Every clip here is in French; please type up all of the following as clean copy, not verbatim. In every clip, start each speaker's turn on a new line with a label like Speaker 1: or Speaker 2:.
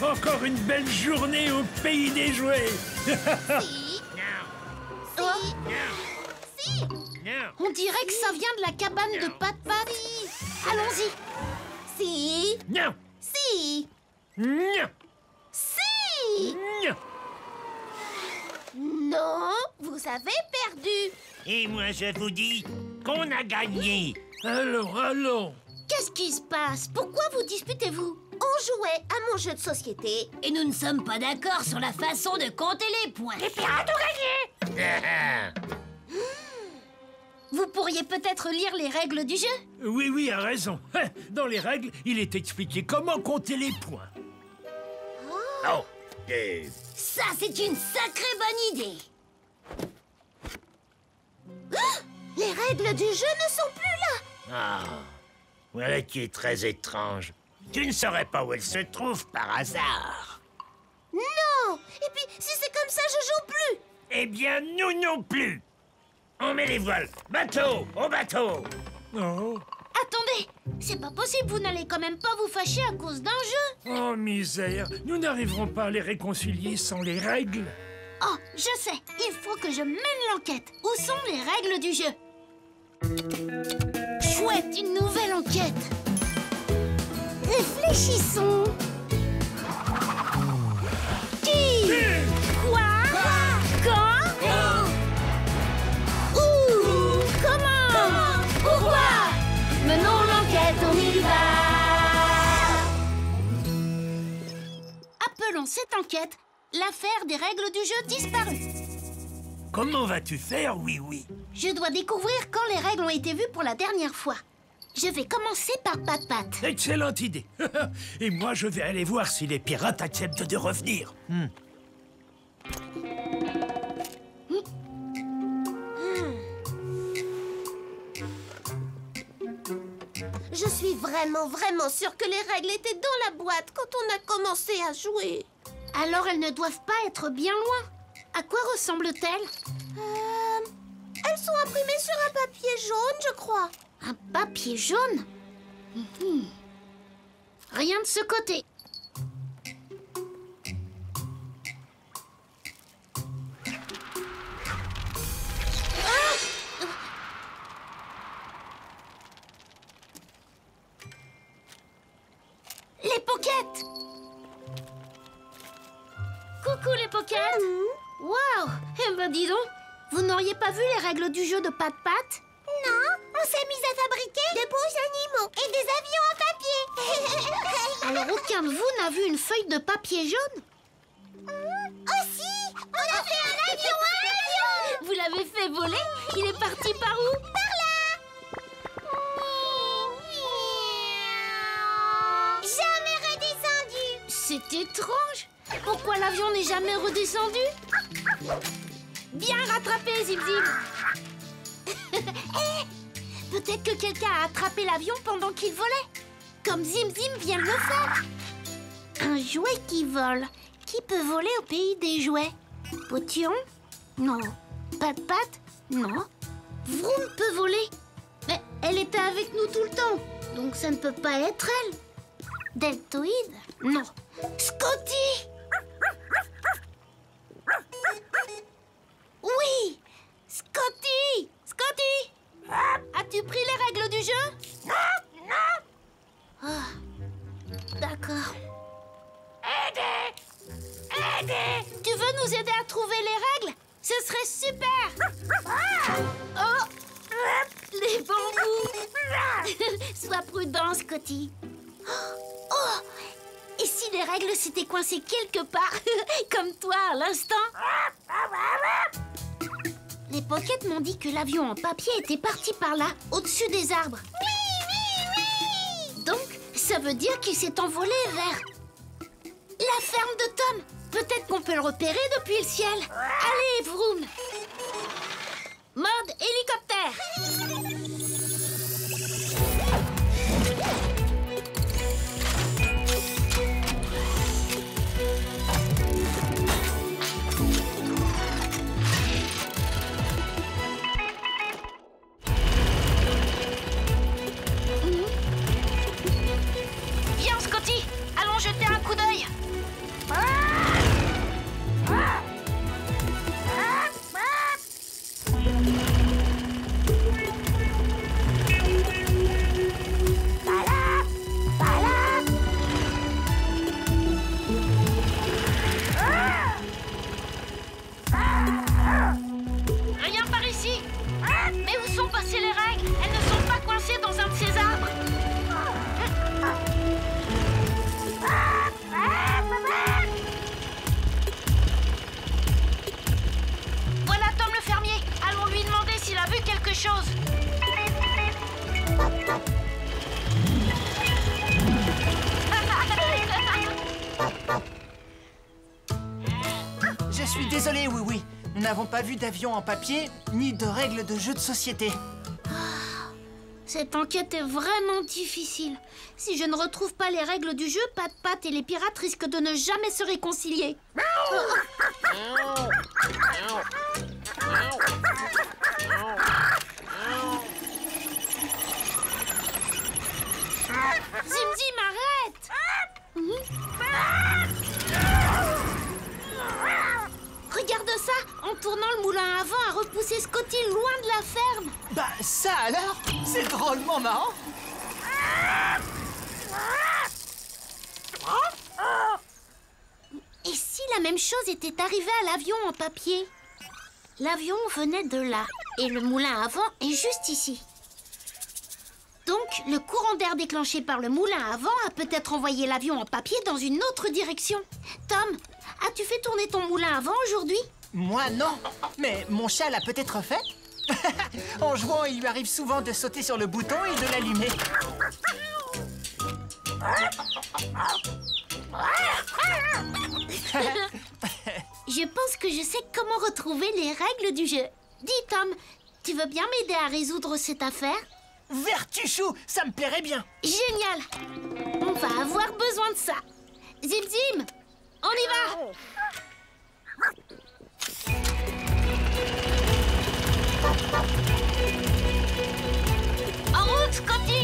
Speaker 1: Encore une belle journée au pays des jouets.
Speaker 2: Si.
Speaker 3: Oh,
Speaker 2: Si.
Speaker 3: on dirait que ça vient de la cabane de Pat-Pat. Allons-y.
Speaker 2: Si.
Speaker 1: Non,
Speaker 2: Si.
Speaker 1: non,
Speaker 2: Si.
Speaker 1: non.
Speaker 2: Non, vous avez perdu.
Speaker 4: Et moi, je vous dis qu'on a gagné.
Speaker 1: Alors, allons.
Speaker 3: Qu'est-ce qui se passe? Pourquoi vous disputez-vous?
Speaker 2: On jouait à mon jeu de société.
Speaker 3: Et nous ne sommes pas d'accord sur la façon de compter les points.
Speaker 4: Les pirates ont gagné.
Speaker 3: Vous pourriez peut-être lire les règles du jeu?
Speaker 1: Oui, a raison. Dans les règles, il est expliqué comment compter les points.
Speaker 4: Oh,
Speaker 3: Ça, c'est une sacrée bonne idée.
Speaker 2: Les règles du jeu ne sont plus là.
Speaker 4: ah, voilà qui est très étrange. Tu ne saurais pas où elle se trouve par hasard.
Speaker 2: Non. Et puis, si c'est comme ça, je joue plus.
Speaker 4: Eh bien, nous non plus. On met les voiles. Bateau, au bateau.
Speaker 1: Oh,
Speaker 3: Attendez, c'est pas possible, vous n'allez quand même pas vous fâcher à cause d'un jeu.
Speaker 1: oh misère. Nous n'arriverons pas à les réconcilier sans les règles.
Speaker 3: Oh, je sais, il faut que je mène l'enquête. Où sont les règles du jeu? Chouette, une nouvelle enquête. Réfléchissons. Qui? Quoi? Quand? Où? Comment? Pourquoi? Menons l'enquête, on y va. Appelons cette enquête l'affaire des règles du jeu disparues.
Speaker 4: Comment vas-tu faire, oui?
Speaker 3: Je dois découvrir quand les règles ont été vues pour la dernière fois. Je vais commencer par Pat-Pat.
Speaker 1: Excellente idée. Et moi, je vais aller voir si les pirates acceptent de revenir.
Speaker 2: Je suis vraiment sûre que les règles étaient dans la boîte quand on a commencé à jouer.
Speaker 3: Alors elles ne doivent pas être bien loin. À quoi ressemblent-elles?
Speaker 2: Elles sont imprimées sur un papier jaune, je crois.
Speaker 3: Un papier jaune? Rien de ce côté. Les pockets! Coucou les pockets! Waouh! Eh ben dis donc, vous n'auriez pas vu les règles du jeu de Pat-Pat?
Speaker 2: Non, on s'est mis à fabriquer de beaux animaux et des avions en papier.
Speaker 3: Alors aucun de vous n'a vu une feuille de papier jaune?
Speaker 2: Aussi, on a fait un avion.
Speaker 3: Vous l'avez fait voler? Il est parti par où?
Speaker 2: Jamais redescendu.
Speaker 3: C'est étrange. Pourquoi l'avion n'est jamais redescendu? Bien rattrapé, Zim Zim. Peut-être que quelqu'un a attrapé l'avion pendant qu'il volait. Comme Zim Zim vient de le faire. Un jouet qui vole. Qui peut voler au pays des jouets? Potillon? Non. Pat-Pat? Non. Vroom peut voler. Mais elle était avec nous tout le temps. Donc ça ne peut pas être elle. Deltoïde? Non. Scotty? Oui! Scotty! Scotty! As-tu pris les règles du jeu? Non! D'accord. Aidez! Tu veux nous aider à trouver les règles? Ce serait super! Oh! Les bambous! Sois prudent, Scotty. Oh! Et si les règles s'étaient coincées quelque part, comme toi à l'instant? Les pockets m'ont dit que l'avion en papier était parti par là, au-dessus des arbres. Donc, ça veut dire qu'il s'est envolé vers la ferme de Tom. Peut-être qu'on peut le repérer depuis le ciel. Allez, Vroom! Mode hélicoptère! Viens, Scotty! À Allons jeter un coup d'œil. Rien par ici. Mais où sont passées les règles? Elles ne sont pas coincées dans un de ces arbres. Voilà Tom le fermier. Allons lui demander s'il a vu quelque chose.
Speaker 5: Je suis désolé, oui. Nous n'avons pas vu d'avion en papier, ni de règles de jeu de société.
Speaker 3: Cette enquête est vraiment difficile. Si je ne retrouve pas les règles du jeu, Pat-Pat et les pirates risquent de ne jamais se réconcilier. Zim Zim, arrête! Regarde ça! En tournant le moulin à vent a repoussé Scotty loin de la ferme.
Speaker 5: Bah, ça alors? C'est drôlement marrant.
Speaker 3: Et si la même chose était arrivée à l'avion en papier? L'avion venait de là, et le moulin à vent est juste ici. Donc, le courant d'air déclenché par le moulin à vent a peut-être envoyé l'avion en papier dans une autre direction. Tom, as-tu fait tourner ton moulin à vent aujourd'hui?
Speaker 5: Moi, non. Mais mon chat l'a peut-être fait. En jouant, il lui arrive souvent de sauter sur le bouton et de l'allumer.
Speaker 3: Je pense que je sais comment retrouver les règles du jeu. Dis, Tom, tu veux bien m'aider à résoudre cette affaire?
Speaker 5: Vertuchou, ça me plairait bien.
Speaker 3: Génial! On va avoir besoin de ça. Zim Zim, on y va! En route, Scotty!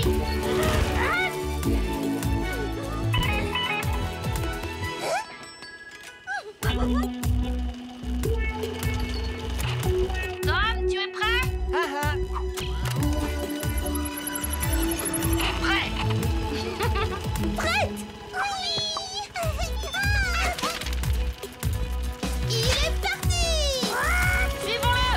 Speaker 3: Tom, tu es prêt? Prêt! Prête! Oui! Il est parti! Suivons-le!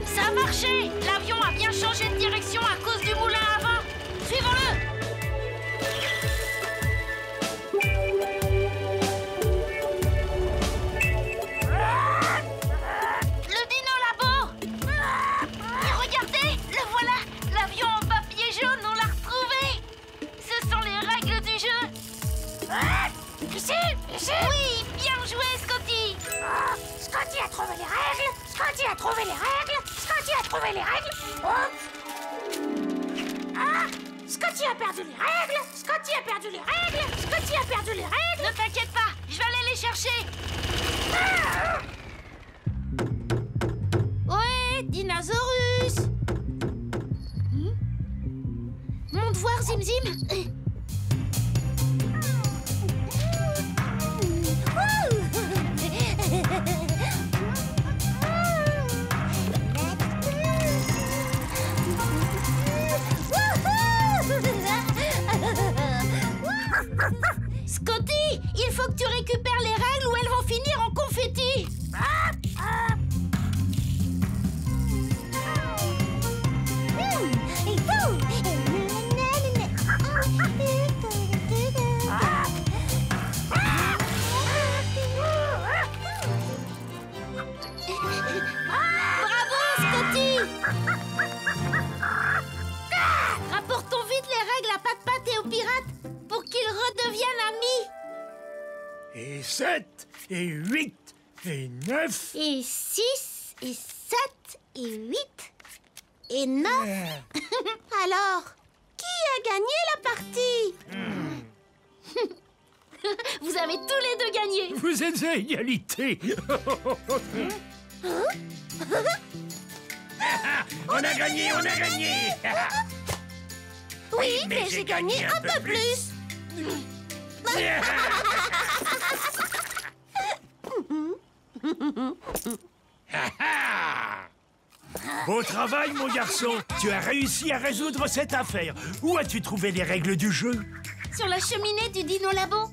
Speaker 3: Ça a marché! L'avion a bien changé de direction à cause du moulin à vent. Suivons-le! Le dino là-bas! Et regardez, le voilà! L'avion en papier jaune, on l'a retrouvé! Ce sont les règles du jeu! Ici! Oui, bien joué, Scotty!
Speaker 2: Scotty a trouvé les règles. Scotty a trouvé les règles. Scotty a trouvé les règles. Ah! Scotty a perdu les règles. Scotty a perdu les règles. Scotty a perdu les règles.
Speaker 3: Ne t'inquiète pas, je vais aller les chercher! Ouais, Dinosaurus! Monte voir, Zim Zim! Scotty, il faut que tu récupères les règles ou elles vont finir en confetti. Bravo, Scotty! Rapportons vite les règles à Pat-Pat et aux pirates pour qu'ils redeviennent amis.
Speaker 1: Et 7, et 8, et 9.
Speaker 3: Et 6, et 7, et 8, et 9.
Speaker 2: Alors, qui a gagné la partie?
Speaker 3: Vous avez tous les deux gagné.
Speaker 1: Vous êtes à égalité.
Speaker 4: On a gagné, on a gagné.
Speaker 2: Oui, mais j'ai gagné un peu plus.
Speaker 1: Beau travail, mon garçon. Tu as réussi à résoudre cette affaire. Où as-tu trouvé les règles du jeu?
Speaker 3: Sur la cheminée du Dino Labo.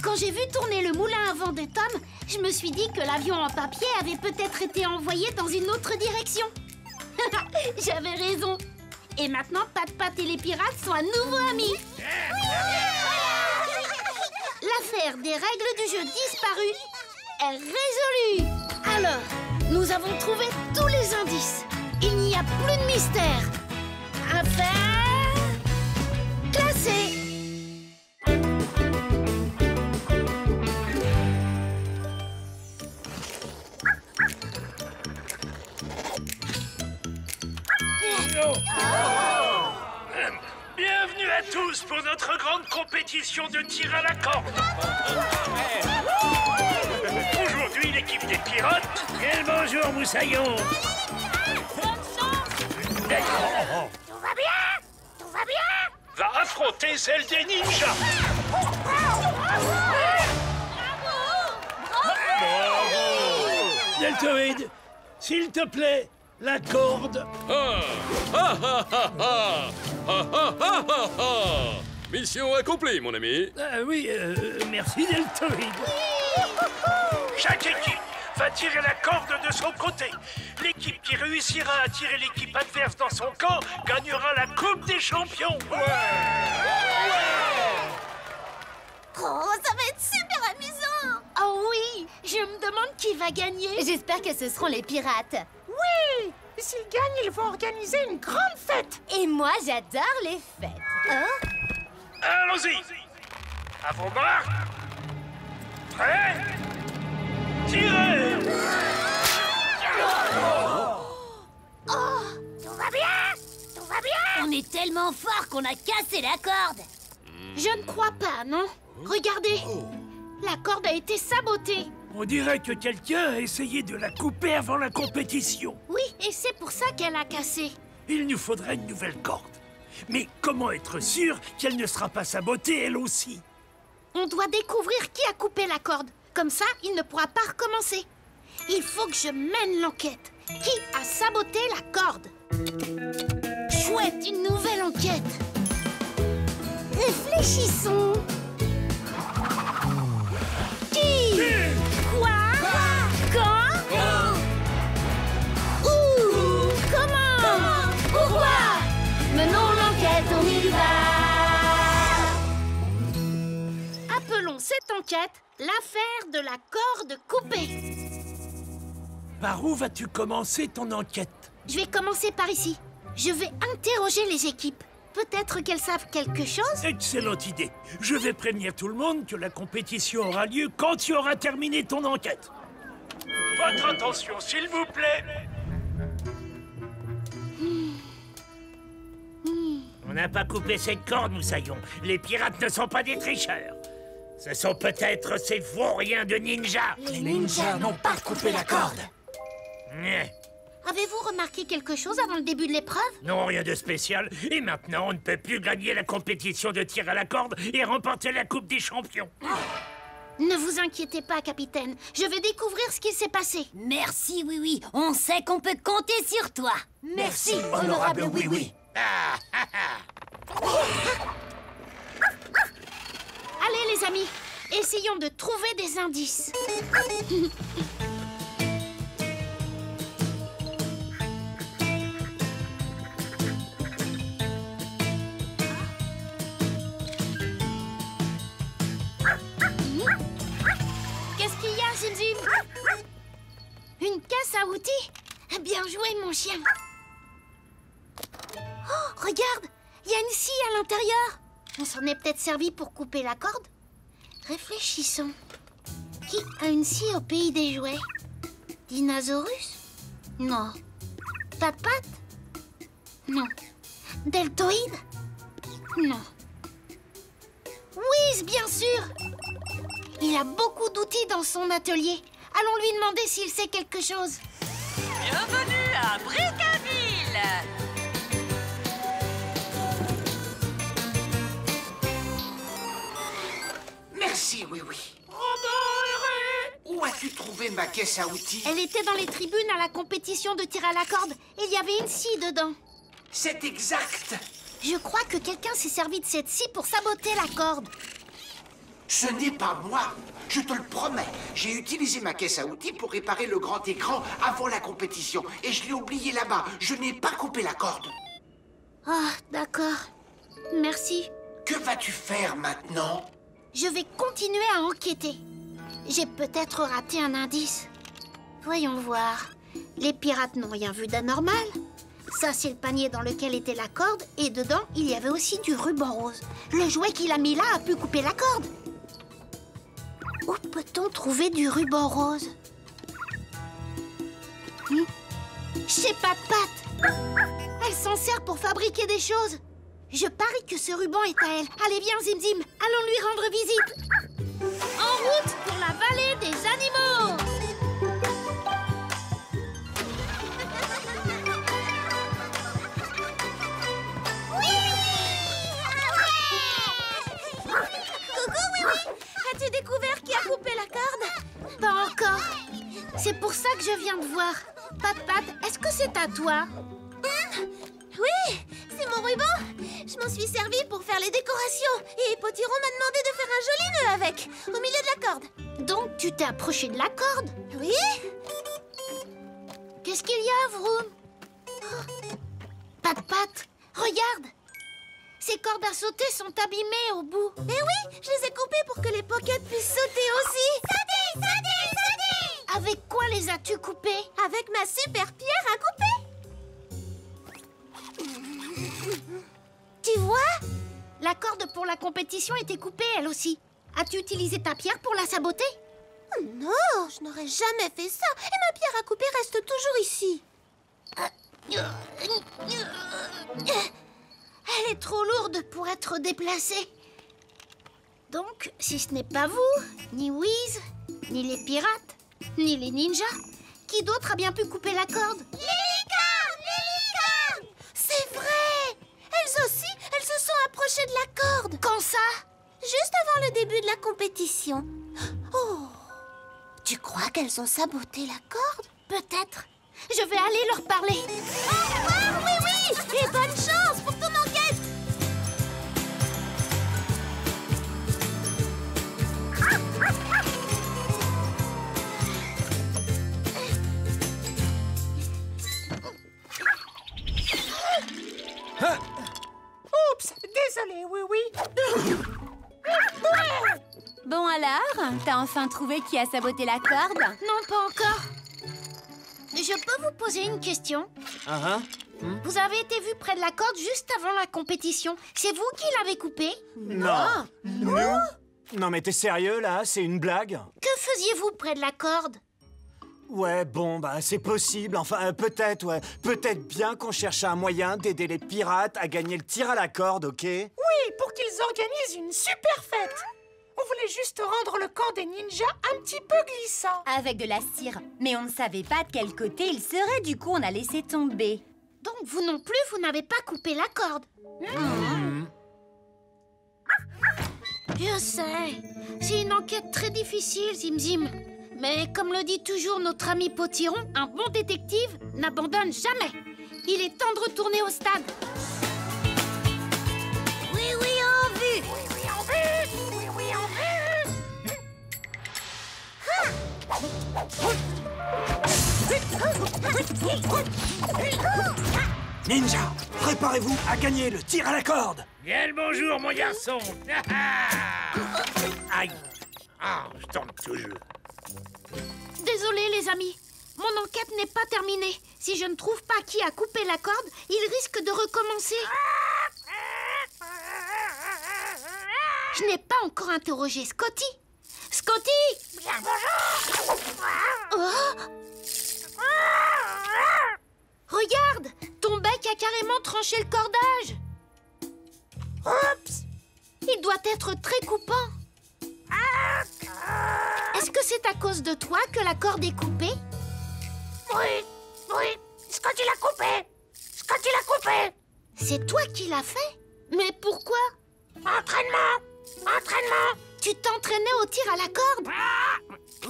Speaker 3: Quand j'ai vu tourner le moulin à vent de Tom, je me suis dit que l'avion en papier avait peut-être été envoyé dans une autre direction. J'avais raison. Et maintenant, Pat-Pat et les pirates sont à nouveau amis. L'affaire des règles du jeu disparues est résolue. Alors, nous avons trouvé tous les indices. Il n'y a plus de mystère. Affaire classée.
Speaker 1: Bienvenue à tous pour notre grande compétition de tir à la corde. Aujourd'hui, l'équipe des pirates.
Speaker 4: Quel bonjour, Moussaillon.
Speaker 1: Va affronter celle des ninjas. Deltoïde, s'il te plaît, la corde.
Speaker 6: Mission accomplie, mon ami.
Speaker 1: Oui, merci Deltoïde. Chaque équipe va tirer la corde de son côté. L'équipe qui réussira à tirer l'équipe adverse dans son camp gagnera la Coupe des Champions.
Speaker 2: Oh, ça va être super amusant.
Speaker 3: Oh oui, je me demande qui va gagner.
Speaker 2: J'espère que ce seront les pirates.
Speaker 5: Oui! S'ils gagnent, ils vont organiser une grande fête.
Speaker 2: Et moi, j'adore les fêtes. Oh,
Speaker 1: Allons-y. À vos marques. Prêts? Tirez!
Speaker 2: tout va bien? Tout va bien? On est tellement fort qu'on a cassé la corde.
Speaker 3: Je ne crois pas, non? Regardez, la corde a été sabotée.
Speaker 1: On dirait que quelqu'un a essayé de la couper avant la compétition.
Speaker 3: Oui, et c'est pour ça qu'elle a cassé.
Speaker 1: Il nous faudrait une nouvelle corde. Mais comment être sûr qu'elle ne sera pas sabotée, elle aussi?
Speaker 3: On doit découvrir qui a coupé la corde. Comme ça, il ne pourra pas recommencer. Il faut que je mène l'enquête. Qui a saboté la corde? Chouette, une nouvelle enquête. Réfléchissons. Qui? Quoi? Quand? Où? Comment? Pourquoi? Menons l'enquête, on y va. Appelons cette enquête l'affaire de la corde coupée.
Speaker 1: Par où vas-tu commencer ton enquête?
Speaker 3: Je vais commencer par ici. Je vais interroger les équipes. Peut-être qu'elles savent quelque chose?
Speaker 1: Excellente idée. Je vais prévenir tout le monde que la compétition aura lieu quand tu auras terminé ton enquête. Votre attention, s'il vous plaît.
Speaker 4: On n'a pas coupé cette corde, Moussaillon. Les pirates ne sont pas des tricheurs. Ce sont peut-être ces vauriens de ninjas.
Speaker 5: Les ninjas n'ont pas coupé la corde.
Speaker 3: Avez-vous remarqué quelque chose avant le début de l'épreuve?
Speaker 4: Non, rien de spécial. Et maintenant, on ne peut plus gagner la compétition de tir à la corde et remporter la Coupe des Champions.
Speaker 3: Ne vous inquiétez pas, capitaine. Je vais découvrir ce qui s'est passé.
Speaker 2: Merci, oui. On sait qu'on peut compter sur toi. Merci, honorable oui.
Speaker 3: Allez, les amis, essayons de trouver des indices. Qu'est-ce qu'il y a, Zim Zim? Une caisse à outils? Bien joué, mon chien. Oh, regarde, il y a une scie à l'intérieur. On s'en est peut-être servi pour couper la corde. Réfléchissons. Qui a une scie au pays des jouets? Dinosaurus? Non. Pat-Pat? Non. Deltoïde? Non. Whiz, bien sûr! Il a beaucoup d'outils dans son atelier. Allons lui demander s'il sait quelque chose.
Speaker 7: Bienvenue à Brickaville.
Speaker 8: Merci, oui. Où as-tu trouvé ma caisse à outils?
Speaker 3: Elle était dans les tribunes à la compétition de tir à la corde. Et il y avait une scie dedans.
Speaker 8: C'est exact.
Speaker 3: Je crois que quelqu'un s'est servi de cette scie pour saboter la corde.
Speaker 8: Ce n'est pas moi. Je te le promets. J'ai utilisé ma caisse à outils pour réparer le grand écran avant la compétition. Et je l'ai oublié là-bas. Je n'ai pas coupé la corde.
Speaker 3: Ah, d'accord. Merci.
Speaker 8: Que vas-tu faire maintenant?
Speaker 3: Je vais continuer à enquêter. J'ai peut-être raté un indice. Voyons voir. Les pirates n'ont rien vu d'anormal. Ça, c'est le panier dans lequel était la corde. Et dedans, il y avait aussi du ruban rose. Le jouet qu'il a mis là a pu couper la corde. Où peut-on trouver du ruban rose? Chez Pat-Pat. Elle s'en sert pour fabriquer des choses. Je parie que ce ruban est à elle. Allez, viens, Zim Zim. Allons lui rendre visite. En route pour la vallée des animaux.
Speaker 2: Coucou, oui. As-tu découvert qui a coupé la corde?
Speaker 3: Pas encore. C'est pour ça que je viens de voir. Pat-Pat, est-ce que c'est à toi?
Speaker 2: Oui, c'est mon ruban. Je m'en suis servi pour faire les décorations. Et Potiron m'a demandé de faire un joli nœud avec, au milieu de la corde.
Speaker 3: Donc, tu t'es approché de la corde?
Speaker 2: Oui.
Speaker 3: Qu'est-ce qu'il y a, Vroom? Pat-Pat, regarde. Ces cordes à sauter sont abîmées au bout.
Speaker 2: Eh oui, je les ai coupées pour que les pockets puissent sauter aussi. Sauter.
Speaker 3: Avec quoi les as-tu coupées?
Speaker 2: Avec ma super pierre à couper. Tu vois?
Speaker 3: La corde pour la compétition était coupée, elle aussi. As-tu utilisé ta pierre pour la saboter?
Speaker 2: Non, je n'aurais jamais fait ça. Et ma pierre à couper reste toujours ici.
Speaker 3: Elle est trop lourde pour être déplacée. Donc, si ce n'est pas vous, ni Wiz, ni les pirates, ni les ninjas, qui d'autre a bien pu couper la corde?
Speaker 2: Les licornes! C'est vrai! Elles aussi, elles se sont approchées de la corde.
Speaker 3: Quand ça?
Speaker 2: Juste avant le début de la compétition. Oh! Tu crois qu'elles ont saboté la corde?
Speaker 3: Peut-être. Je vais aller leur parler.
Speaker 2: Au revoir, oui! Et bonne chance pour ton enquête!
Speaker 5: Oups, désolé, oui.
Speaker 9: Bon alors, t'as enfin trouvé qui a saboté la corde?
Speaker 3: Non, pas encore. Je peux vous poser une question? Vous avez été vu près de la corde juste avant la compétition. C'est vous qui l'avez coupée?
Speaker 10: Non. Nous? Non mais t'es sérieux là? C'est une blague?
Speaker 3: Que faisiez-vous près de la corde?
Speaker 10: Ouais, bon, bah c'est possible. Enfin, peut-être, ouais. Peut-être bien qu'on cherchait un moyen d'aider les pirates à gagner le tir à la corde, ok?
Speaker 5: Oui, pour qu'ils organisent une super fête. On voulait juste rendre le camp des ninjas un petit peu glissant.
Speaker 9: Avec de la cire. Mais on ne savait pas de quel côté il serait, du coup on a laissé tomber.
Speaker 3: Donc vous non plus, vous n'avez pas coupé la corde. Je sais, c'est une enquête très difficile, Zim Zim. Mais comme le dit toujours notre ami Potiron, un bon détective n'abandonne jamais. Il est temps de retourner au stade.
Speaker 2: Oui, en vue!
Speaker 10: Ninja, préparez-vous à gagner le tir à la corde!
Speaker 4: Bien le bonjour, mon garçon. Aïe. Ah, je tombe toujours.
Speaker 3: Désolé les amis, mon enquête n'est pas terminée. Si je ne trouve pas qui a coupé la corde, il risque de recommencer. Je n'ai pas encore interrogé Scotty. Scotty!
Speaker 2: Bien bonjour!
Speaker 3: Oh! Regarde! Ton bec a carrément tranché le cordage.
Speaker 2: Oups!
Speaker 3: Il doit être très coupant. Est-ce que c'est à cause de toi que la corde est coupée?
Speaker 2: Oui, Scotty l'a coupé.
Speaker 3: C'est toi qui l'as fait? Mais pourquoi?
Speaker 2: Entraînement.
Speaker 3: Tu t'entraînais au tir à la corde?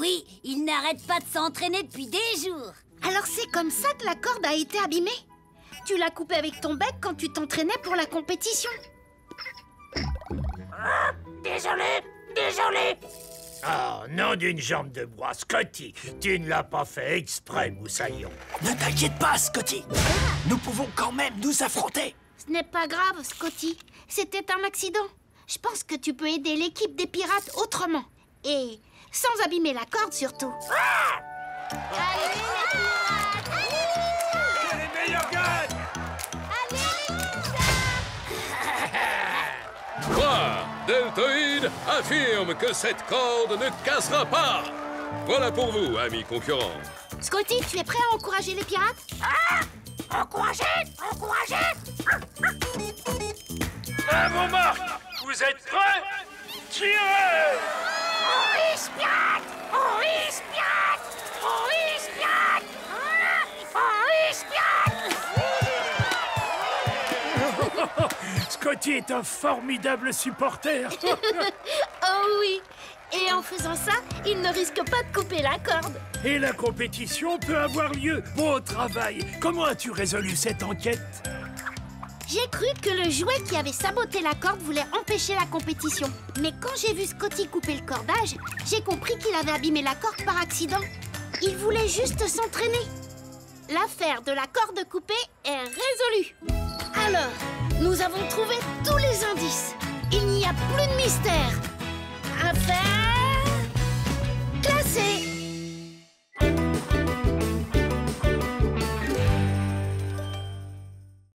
Speaker 9: Oui, il n'arrête pas de s'entraîner depuis des jours.
Speaker 3: Alors c'est comme ça que la corde a été abîmée? Tu l'as coupée avec ton bec quand tu t'entraînais pour la compétition?
Speaker 2: Désolé.
Speaker 4: Oh, nom d'une jambe de bois, Scotty, tu ne l'as pas fait exprès, Moussaillon.
Speaker 1: Ne t'inquiète pas, Scotty. Nous pouvons quand même nous affronter.
Speaker 3: Ce n'est pas grave, Scotty. C'était un accident. Je pense que tu peux aider l'équipe des pirates autrement. Et sans abîmer la corde, surtout.
Speaker 1: Les meilleurs gagnent.
Speaker 6: Moi, Deltoïde, affirme que cette corde ne cassera pas. Voilà pour vous, amis concurrents.
Speaker 3: Scotty, tu es prêt à encourager les pirates?
Speaker 2: Encouragez.
Speaker 1: À vos marques. Vous êtes prêts? Tirez! Scotty est un formidable supporter.
Speaker 3: Oh oui! Et en faisant ça, il ne risque pas de couper la corde.
Speaker 1: Et la compétition peut avoir lieu. Beau travail. Comment as-tu résolu cette enquête?
Speaker 3: J'ai cru que le jouet qui avait saboté la corde voulait empêcher la compétition. Mais quand j'ai vu Scotty couper le cordage, j'ai compris qu'il avait abîmé la corde par accident. Il voulait juste s'entraîner. L'affaire de la corde coupée est résolue. Alors, nous avons trouvé tous les indices. Il n'y a plus de mystère.